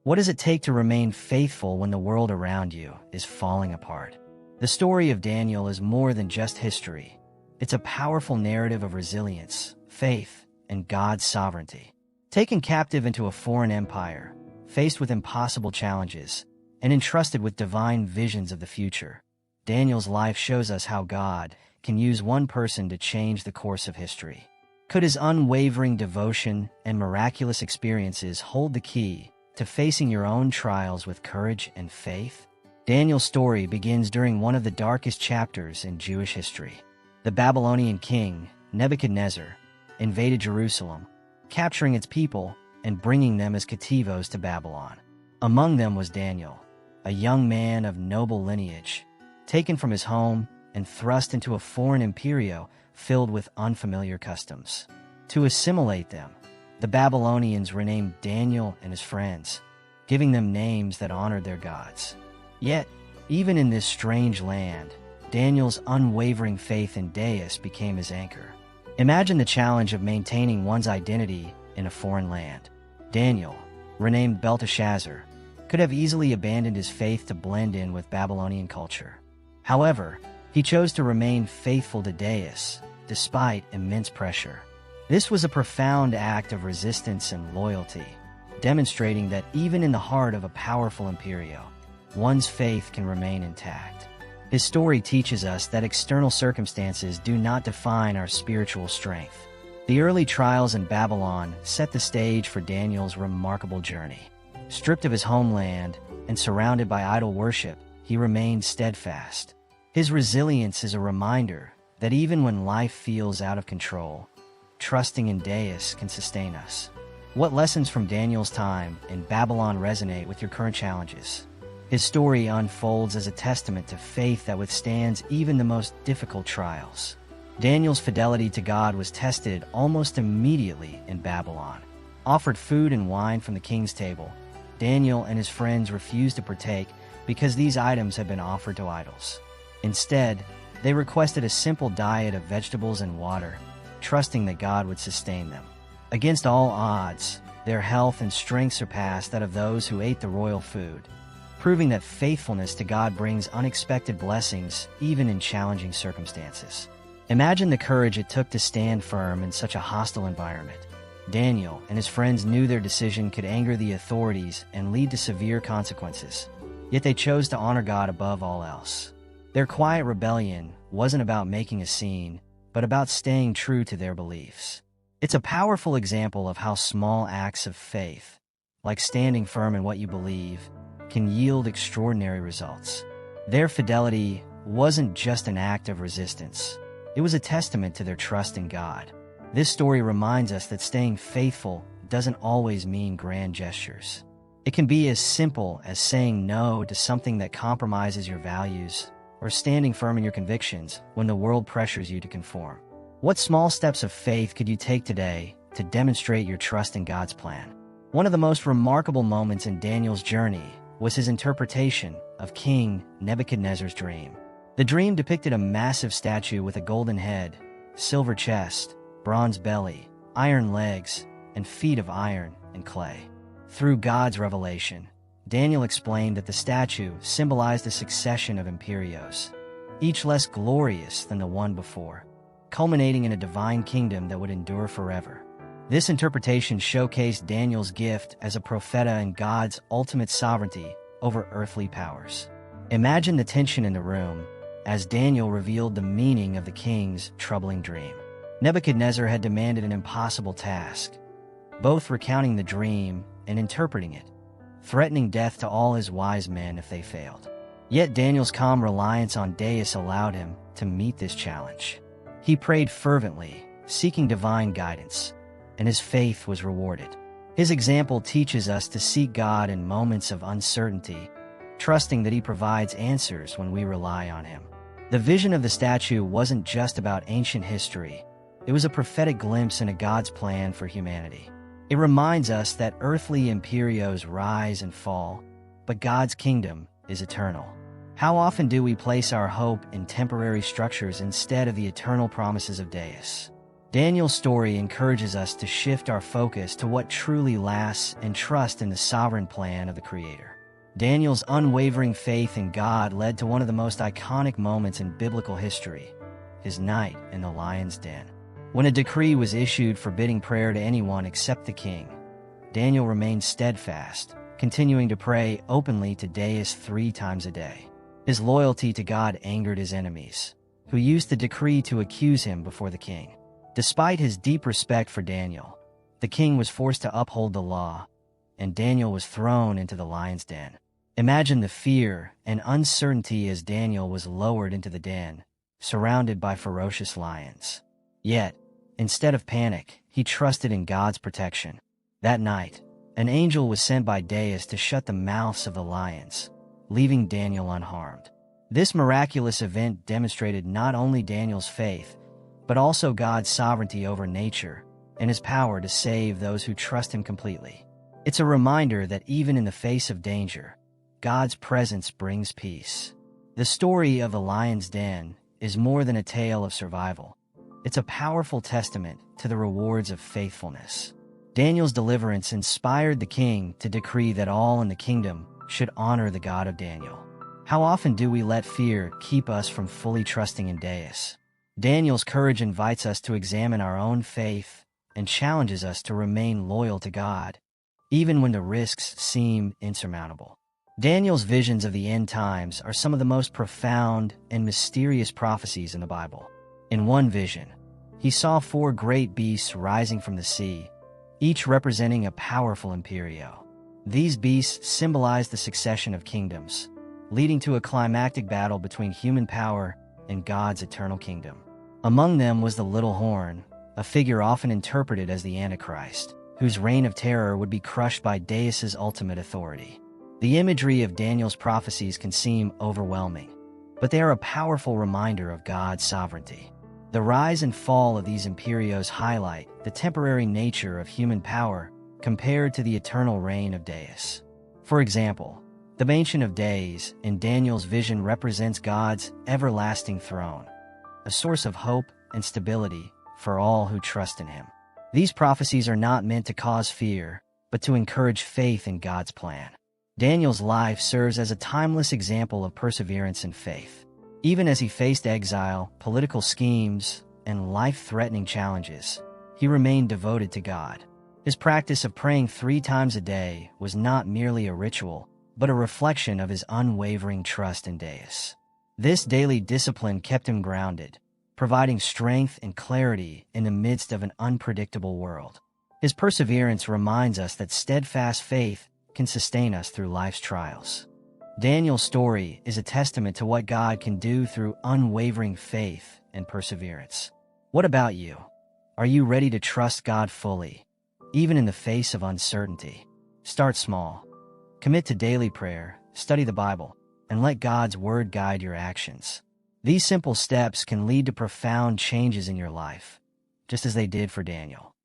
What does it take to remain faithful when the world around you is falling apart? The story of Daniel is more than just history. It's a powerful narrative of resilience, faith, and God's sovereignty. Taken captive into a foreign empire, faced with impossible challenges, and entrusted with divine visions of the future, Daniel's life shows us how God can use one person to change the course of history. Could his unwavering devotion and miraculous experiences hold the key to facing your own trials with courage and faith? Daniel's story begins during one of the darkest chapters in Jewish history. The Babylonian king, Nebuchadnezzar, invaded Jerusalem, capturing its people and bringing them as captivos to Babylon. Among them was Daniel, a young man of noble lineage, taken from his home and thrust into a foreign imperio filled with unfamiliar customs. To assimilate them, the Babylonians renamed Daniel and his friends, giving them names that honored their gods. Yet, even in this strange land, Daniel's unwavering faith in Deus became his anchor. Imagine the challenge of maintaining one's identity in a foreign land. Daniel, renamed Belteshazzar, could have easily abandoned his faith to blend in with Babylonian culture. However, he chose to remain faithful to Deus, despite immense pressure. This was a profound act of resistance and loyalty, demonstrating that even in the heart of a powerful imperio, one's faith can remain intact. His story teaches us that external circumstances do not define our spiritual strength. The early trials in Babylon set the stage for Daniel's remarkable journey. Stripped of his homeland and surrounded by idol worship, he remained steadfast. His resilience is a reminder that even when life feels out of control, trusting in Deus can sustain us. What lessons from Daniel's time in Babylon resonate with your current challenges? His story unfolds as a testament to faith that withstands even the most difficult trials. Daniel's fidelity to God was tested almost immediately in Babylon. Offered food and wine from the king's table, Daniel and his friends refused to partake because these items had been offered to idols. Instead, they requested a simple diet of vegetables and water, trusting that God would sustain them. Against all odds, their health and strength surpassed that of those who ate the royal food, proving that faithfulness to God brings unexpected blessings even in challenging circumstances. Imagine the courage it took to stand firm in such a hostile environment. Daniel and his friends knew their decision could anger the authorities and lead to severe consequences, yet they chose to honor God above all else. Their quiet rebellion wasn't about making a scene, but about staying true to their beliefs. It's a powerful example of how small acts of faith, like standing firm in what you believe, can yield extraordinary results. Their fidelity wasn't just an act of resistance. It was a testament to their trust in God. This story reminds us that staying faithful doesn't always mean grand gestures. It can be as simple as saying no to something that compromises your values, or standing firm in your convictions when the world pressures you to conform. What small steps of faith could you take today to demonstrate your trust in God's plan? One of the most remarkable moments in Daniel's journey was his interpretation of King Nebuchadnezzar's dream. The dream depicted a massive statue with a golden head, silver chest, bronze belly, iron legs, and feet of iron and clay. Through God's revelation, Daniel explained that the statue symbolized a succession of imperios, each less glorious than the one before, culminating in a divine kingdom that would endure forever. This interpretation showcased Daniel's gift as a prophet and God's ultimate sovereignty over earthly powers. Imagine the tension in the room as Daniel revealed the meaning of the king's troubling dream. Nebuchadnezzar had demanded an impossible task, both recounting the dream and interpreting it, threatening death to all his wise men if they failed. Yet Daniel's calm reliance on Deus allowed him to meet this challenge. He prayed fervently, seeking divine guidance, and his faith was rewarded. His example teaches us to seek God in moments of uncertainty, trusting that He provides answers when we rely on Him. The vision of the statue wasn't just about ancient history. It was a prophetic glimpse into God's plan for humanity. It reminds us that earthly imperios rise and fall, but God's kingdom is eternal. How often do we place our hope in temporary structures instead of the eternal promises of Deus? Daniel's story encourages us to shift our focus to what truly lasts and trust in the sovereign plan of the Creator. Daniel's unwavering faith in God led to one of the most iconic moments in biblical history, his night in the lion's den. When a decree was issued forbidding prayer to anyone except the king, Daniel remained steadfast, continuing to pray openly to Dais 3 times a day. His loyalty to God angered his enemies, who used the decree to accuse him before the king. Despite his deep respect for Daniel, the king was forced to uphold the law, and Daniel was thrown into the lion's den. Imagine the fear and uncertainty as Daniel was lowered into the den, surrounded by ferocious lions. Yet, instead of panic, he trusted in God's protection. That night, an angel was sent by Dais to shut the mouths of the lions, leaving Daniel unharmed. This miraculous event demonstrated not only Daniel's faith, but also God's sovereignty over nature and his power to save those who trust him completely. It's a reminder that even in the face of danger, God's presence brings peace. The story of the lion's den is more than a tale of survival. It's a powerful testament to the rewards of faithfulness. Daniel's deliverance inspired the king to decree that all in the kingdom should honor the God of Daniel. How often do we let fear keep us from fully trusting in Dais? Daniel's courage invites us to examine our own faith and challenges us to remain loyal to God, even when the risks seem insurmountable. Daniel's visions of the end times are some of the most profound and mysterious prophecies in the Bible. In one vision, he saw 4 great beasts rising from the sea, each representing a powerful imperio. These beasts symbolize the succession of kingdoms, leading to a climactic battle between human power and God's eternal kingdom. Among them was the little horn, a figure often interpreted as the Antichrist, whose reign of terror would be crushed by Dais's ultimate authority. The imagery of Daniel's prophecies can seem overwhelming, but they are a powerful reminder of God's sovereignty. The rise and fall of these imperios highlight the temporary nature of human power compared to the eternal reign of Dais. For example, the Ancient of Days in Daniel's vision represents God's everlasting throne, a source of hope and stability for all who trust in him. These prophecies are not meant to cause fear, but to encourage faith in God's plan. Daniel's life serves as a timeless example of perseverance and faith. Even as he faced exile, political schemes, and life-threatening challenges, he remained devoted to God. His practice of praying 3 times a day was not merely a ritual, but a reflection of his unwavering trust in Dais. This daily discipline kept him grounded, providing strength and clarity in the midst of an unpredictable world. His perseverance reminds us that steadfast faith can sustain us through life's trials. Daniel's story is a testament to what God can do through unwavering faith and perseverance. What about you? Are you ready to trust God fully, even in the face of uncertainty? Start small. Commit to daily prayer, study the Bible, and let God's word guide your actions. These simple steps can lead to profound changes in your life, just as they did for Daniel.